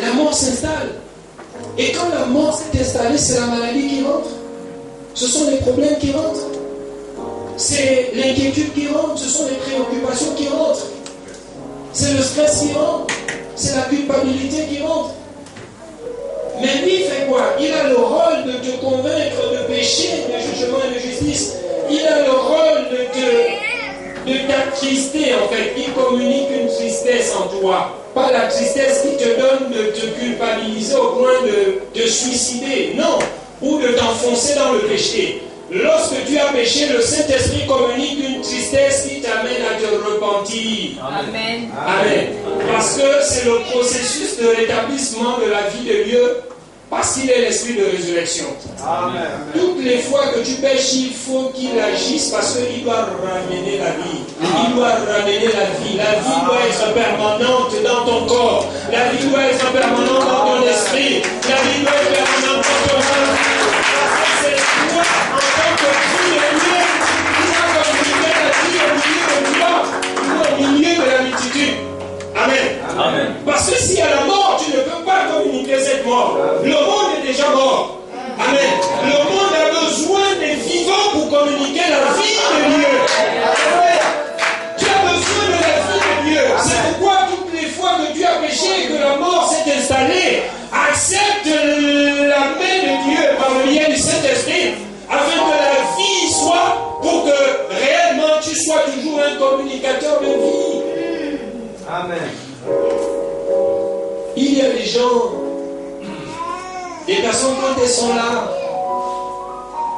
La mort s'installe. Et quand la mort s'est installée, c'est la maladie qui rentre. Ce sont les problèmes qui rentrent. C'est l'inquiétude qui rentre. Ce sont les préoccupations qui rentrent. C'est le stress qui rentre. C'est la culpabilité qui rentre. Mais lui, il fait quoi? Il a le rôle de te convaincre de péché, de jugement et de justice. Il a le rôle de t'attrister, en fait. Il communique une tristesse en toi. Pas la tristesse qui te donne de te culpabiliser au point de te suicider. Non. Ou de t'enfoncer dans le péché. Lorsque tu as péché, le Saint-Esprit communique une tristesse qui t'amène à te repentir. Amen. Amen. Parce que c'est le processus de rétablissement de la vie de Dieu, parce qu'il est l'esprit de résurrection. Amen. Toutes les fois que tu pêches, il faut qu'il agisse parce qu'il doit ramener la vie. Il doit ramener la vie. La vie doit être permanente dans ton corps. La vie doit être permanente dans ton esprit. La vie doit être permanente dans ton âme. C'est toi, en tant que fille de Dieu, qui va communiquer la vie au milieu de toi ou au milieu de la multitude. Amen. Amen. Parce que si à la mort, tu ne peux pas communiquer cette mort. Le monde est déjà mort. Amen. Le monde a besoin des vivants pour communiquer la vie de Dieu. Tu as besoin de la vie de Dieu. C'est pourquoi toutes les fois que tu as péché et que la mort s'est installée, accepte la main de Dieu par le lien du Saint-Esprit, afin que la vie soit, pour que réellement tu sois toujours un communicateur de vie. Amen. Il y a des gens, des personnes quand elles sont là,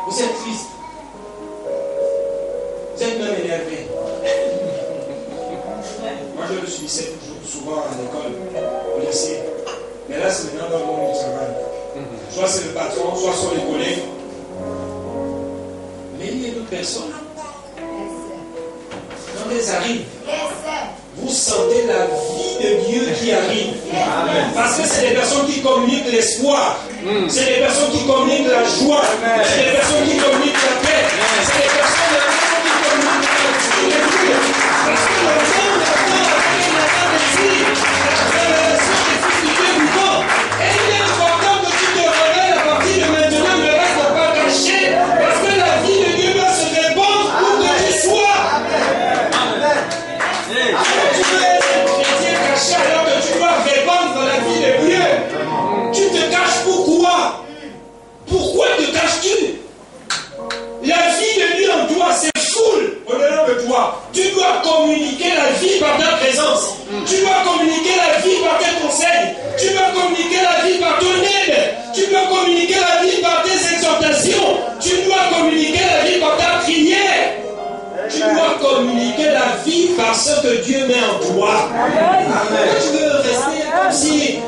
vous êtes tristes, vous êtes même énervé. Moi je le subissais toujours, souvent à l'école, au lycée. Mais là c'est maintenant dans le monde du travail. Soit c'est le patron, soit sont les collègues. Mais il y a d'autres personnes, quand elles arrivent, vous sentez la vie de Dieu qui arrive. Amen. Parce que c'est des personnes qui communiquent l'espoir. C'est des personnes qui communiquent la joie. C'est des personnes qui communiquent la paix. C'est des personnes qui communiquent la vie de Dieu. Parce que le monde attend avec la désir la révélation des fils du Dieu vivant. Et il est important que tu te révèles à partir de maintenant. Ne reste pas caché. Parce que la vie de Dieu doit se répandre pour que tu sois. Tu veux être chrétien caché alors que tu dois répandre la vie de Dieu. Tu te caches pourquoi? Pourquoi te caches-tu? La vie de Dieu en toi, c'est full au-delà de toi. Tu dois communiquer la vie par ta présence. Tu dois communiquer la vie par tes conseils. Tu dois communiquer la vie par ton aide. Tu dois communiquer la vie par tes exhortations. Tu dois communiquer la vie par ta prière. Tu dois communiquer la vie par ce que Dieu met en toi. Amen. Tu veux rester comme si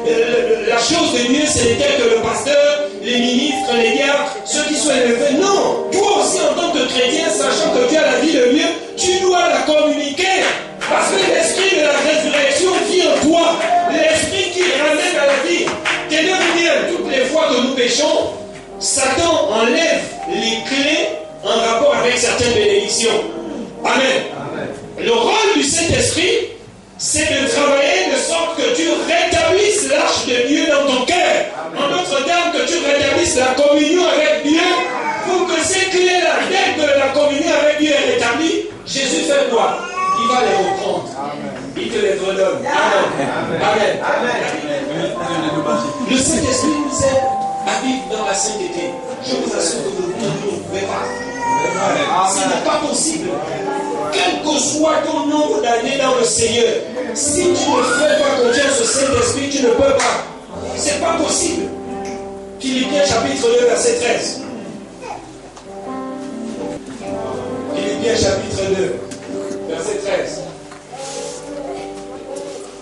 la chose de Dieu, c'était que le pasteur, les ministres, les diacres, ceux qui sont élevés. Non, toi aussi en tant que chrétien, sachant que tu as la vie de Dieu, tu dois la communiquer. Parce que l'esprit de la résurrection vit en toi. L'esprit qui ramène à la vie. Tenez-vous bien, toutes les fois que nous péchons, Satan enlève les clés en rapport avec certaines bénédictions. Amen. Amen. Le rôle du Saint-Esprit, c'est de travailler de sorte que tu rétablisses l'arche de Dieu dans ton cœur. En d'autres termes, que tu rétablisses la communion avec Dieu pour que ces clés-là, dès que la communion avec Dieu est rétablie, Jésus fait quoi? Il va les reprendre. Amen. Il te les redonne. Amen. Amen. Amen. Le Saint-Esprit nous aide à vivre dans la sainteté. Je vous assure que vous ne pouvez pas. Ce n'est pas possible. Quel que soit ton nombre d'années dans le Seigneur, si tu ne fais pas confiance au Saint-Esprit, tu ne peux pas. C'est pas possible. Philippiens chapitre 2, verset 13. Philippiens chapitre 2, verset 13.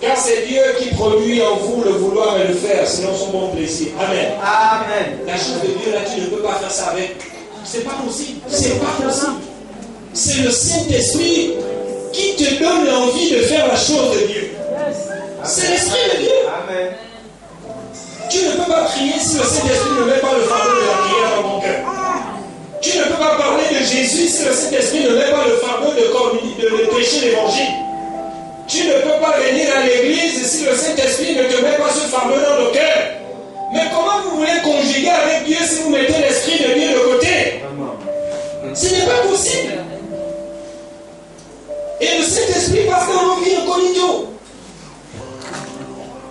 Car c'est Dieu qui produit en vous le vouloir et le faire, selon son bon plaisir. Amen. Amen. La chose de Dieu, là, tu ne peux pas faire ça avec. C'est pas possible. C'est pas possible. C'est le Saint-Esprit qui te donne l'envie de faire la chose de Dieu. C'est l'Esprit de Dieu. Amen. Tu ne peux pas prier si le Saint-Esprit ne met pas le fardeau de la prière dans mon cœur. Tu ne peux pas parler de Jésus si le Saint-Esprit ne met pas le fardeau de prêcher l'évangile. Tu ne peux pas venir à l'église si le Saint-Esprit ne te met pas ce fardeau dans le cœur. Mais comment vous voulez conjuguer avec Dieu si vous mettez l'Esprit de Dieu de côté? Ce n'est pas possible. Et le Saint-Esprit passe dans nos vies incognito.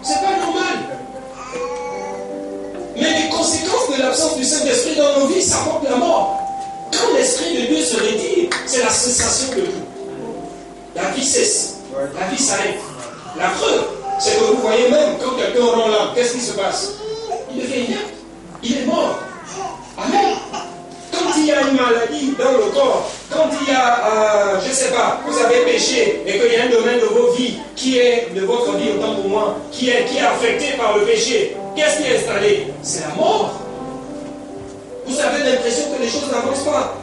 C'est pas normal. Mais les conséquences de l'absence du Saint-Esprit dans nos vies, ça porte la mort. Quand l'Esprit de Dieu se retire, c'est la cessation de tout. La vie cesse. La vie s'arrête. La preuve, c'est que vous voyez même quand quelqu'un rend l'âme, qu'est-ce qui se passe? Il devient inerte. Il est mort. Amen. Quand il y a une maladie dans le corps, quand il y a, je ne sais pas, vous avez péché et qu'il y a un domaine de vos vies qui est, de votre vie autant pour moi, qui est affecté par le péché, qu'est-ce qui est installé? C'est la mort. Vous avez l'impression que les choses n'avancent pas.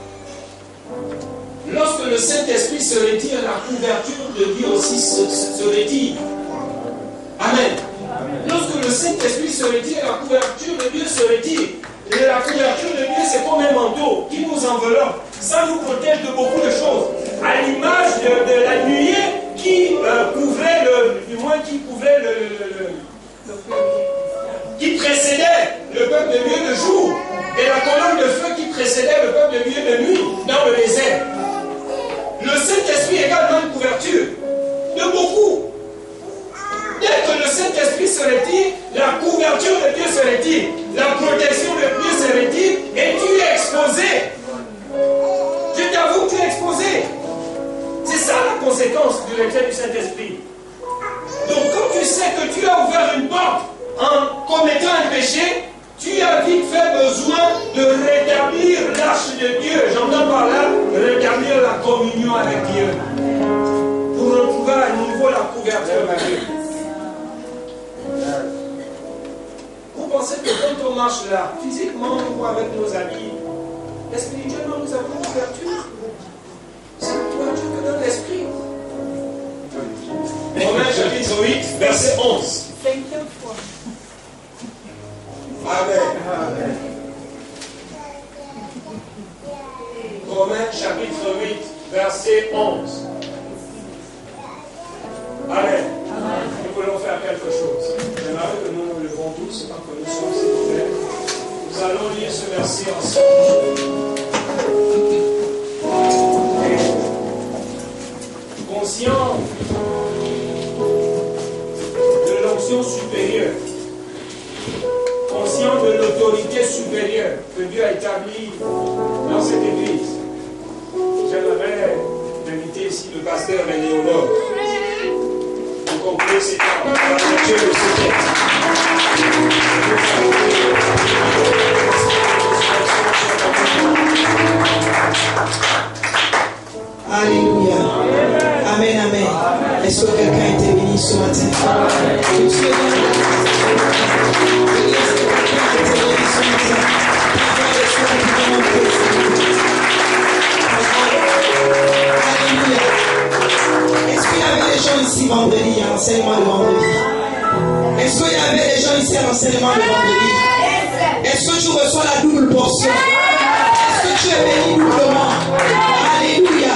Lorsque le Saint-Esprit se retire, la couverture de Dieu aussi se retire. Amen. Lorsque le Saint-Esprit se retire, la couverture de Dieu se retire. Et la couverture de Dieu, c'est comme un manteau qui nous enveloppe. Ça nous protège de beaucoup de choses. À l'image de la nuée qui couvrait qui précédait le peuple de Dieu de jour. Et la colonne de feu qui précédait le peuple de Dieu de nuit dans le désert. Le Saint-Esprit est également une couverture de beaucoup. Dès que le Saint-Esprit se retire, la couverture de Dieu se retire, la protection de Dieu se retire et tu es exposé. Je t'avoue que tu es exposé. C'est ça la conséquence du retrait du Saint-Esprit. Donc quand tu sais que tu as ouvert une porte en commettant un péché, tu as vite fait besoin de rétablir l'arche de Dieu. J'entends par là rétablir la communion avec Dieu. Pour retrouver à nouveau la couverture de Dieu. Vous pensez que quand on marche là, physiquement ou avec nos amis, spirituellement nous avons une couverture? C'est la couverture que donne l'Esprit. Romains chapitre 8, verset 11. Amen. Romains chapitre 8, verset 11. Amen. Nous voulons faire quelque chose. J'aimerais que nous nous levons tous, tant que nous sommes s'il vous plaît. Nous allons lire ce verset ensemble. Conscient de l'onction supérieure, conscient de l'autorité supérieure que Dieu a établie dans cette église, j'aimerais inviter ici le pasteur Léonard pour conclure ces temps. Dieu le secret. Alléluia. Amen, amen. Est-ce que quelqu'un a été béni ce matin? Alléluia. Est-ce qu'il y avait des gens ici vendredi, à l'enseignement de vendredi? Est-ce qu'il y avait des gens ici à l'enseignement de vendredi? Est-ce que tu reçois la double portion? Est-ce que tu es béni doublement? Alléluia.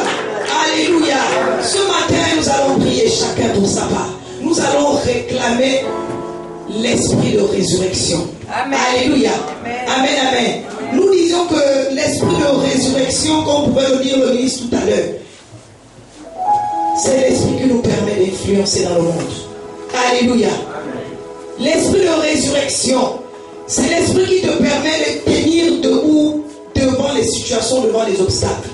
Alléluia. Ce matin, nous allons prier chacun pour sa part. Nous allons réclamer l'esprit de résurrection. Amen. Alléluia. Amen, amen. Nous disions que l'esprit de résurrection, comme pouvait le dire le ministre tout à l'heure, c'est l'esprit qui nous permet d'influencer dans le monde. Alléluia. L'esprit de résurrection, c'est l'esprit qui te permet de tenir debout devant les situations, devant les obstacles.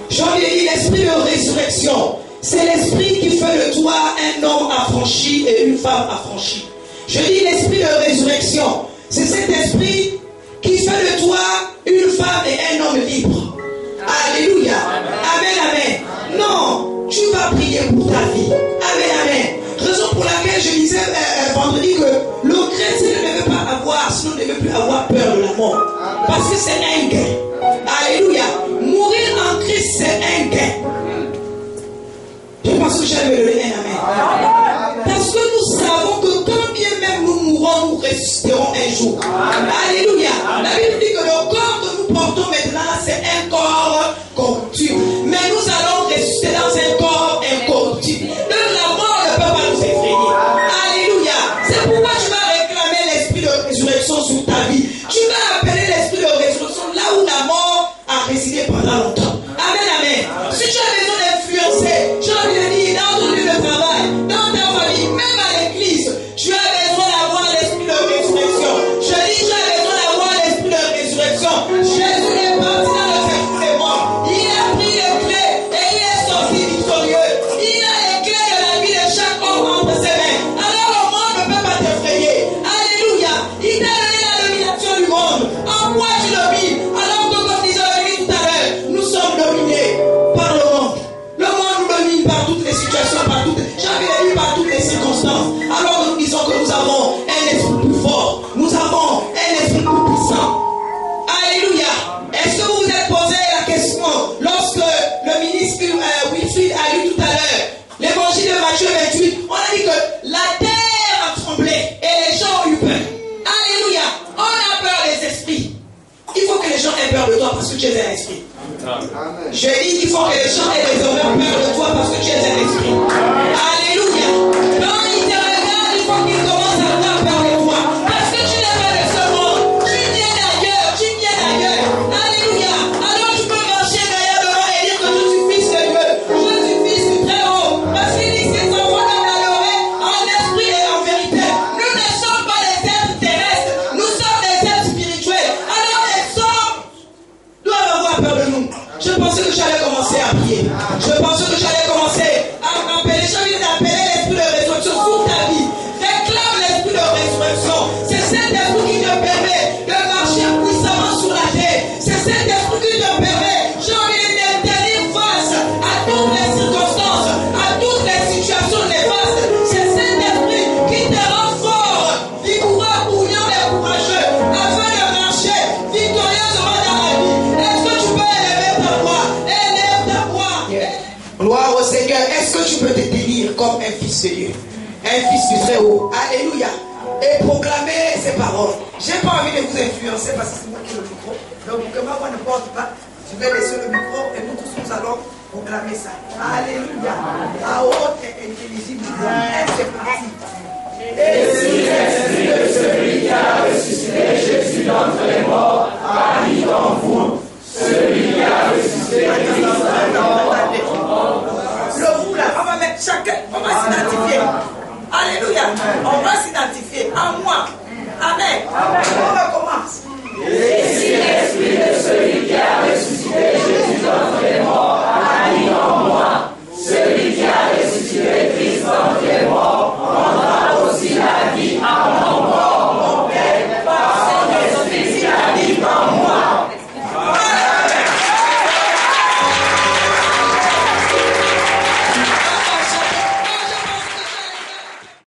J'ai envie de dire l'esprit de résurrection, c'est l'esprit qui fait de toi un homme affranchi et une femme affranchie. Je dis l'esprit de résurrection, c'est cet esprit qui fait de toi une femme et un homme libre. Alléluia. Amen, amen. Non, tu vas prier pour ta vie. Amen, amen. Raison pour laquelle je jours. Alléluia. La Bible dit que le corps que nous portons maintenant, c'est un corps corruptible. Mais nous allons ressusciter dans un corps incorruptible. Donc la mort ne peut pas nous effrayer. Alléluia. C'est pourquoi tu vas réclamer l'esprit de résurrection sur ta vie. Tu vas appeler l'esprit de résurrection là où la mort a résidé pendant longtemps. Amen, amen. Si tu as besoin d'influencer, je vais dire dans ton lieu de travail, dans ta famille, même à l'église, tu as besoin d'avoir l'esprit de résurrection. Je dis, tu as besoin d'avoir l'esprit de résurrection. Jésus est parti dans le séjour des morts. Il a pris les clés et il est sorti victorieux. Il a les clés de la vie de chaque homme entre ses mains. Alors le monde ne peut pas t'effrayer. Alléluia. Il t'a donné la domination du monde. En quoi tu domines? Alors que comme disait tout à l'heure, nous sommes dominés par le monde. Le monde nous domine par toutes les situations, par toutes les circonstances. Alors nous disons que nous avons un esprit plus fort. Nous avons un esprit plus puissant. Alléluia. Est-ce que vous vous êtes posé la question lorsque le ministre Wilfried a lu tout à l'heure l'évangile de Matthieu 28, on a dit que la terre a tremblé et les gens ont eu peur. Alléluia. On a peur des esprits. Il faut que les gens aient peur de toi parce que tu es un esprit. Amen. Je dis qu'il faut que les gens aient désormais peur de toi parce que tu es un esprit. Alléluia. Quand ils te regardent, il faut qu'ils commencent à avoir peur de toi. Parce que tu n'es pas de ce monde. Tu viens d'ailleurs. Tu viens d'ailleurs. Alléluia. Alors tu peux marcher derrière devant et dire que je suis fils de Dieu. Je suis fils du Très-Haut. Parce qu'il dit que ses enfants doivent l'adorer en esprit et en vérité. Nous ne sommes pas des êtres terrestres. Nous sommes des êtres spirituels. Alors les hommes doivent avoir peur de nous. Je pensais que j'allais commencer à prier. Je pensais que j'allais commencer à m'appeler. J'ai envie d'appeler l'esprit de résurrection sur ta vie. Réclame l'esprit de résurrection. C'est cet esprit qui te permet de marcher puissamment sur la terre. C'est cet esprit qui te permet, j'ai envie de tenir face à toutes les circonstances, à toutes les situations néfastes. C'est cet esprit qui te rend fort, vigoureux, bouillant et courageux, afin de marcher victorieusement dans la vie. Est-ce que tu peux élever ta voix? Élève ta voix. Gloire au Seigneur. Est-ce que tu peux te tenir comme un fils de Dieu, un fils du Très-Haut? Alléluia. Et proclamer ces paroles. J'ai pas envie de vous influencer parce que c'est moi qui ai le micro. Donc que ma voix ne porte pas, je vais laisser le micro et nous tous nous allons proclamer ça. Alléluia. À haute et intelligible. Et c'est parti. Et si l'esprit de celui qui a ressuscité Jésus d'entre les morts habite en vous, celui qui a ressuscité Jésus d'entre les morts. Le vous là, on va mettre chacun, on va s'identifier. Alléluia. On va s'identifier à moi. Amen. On va commencer. Et si l'esprit de celui qui a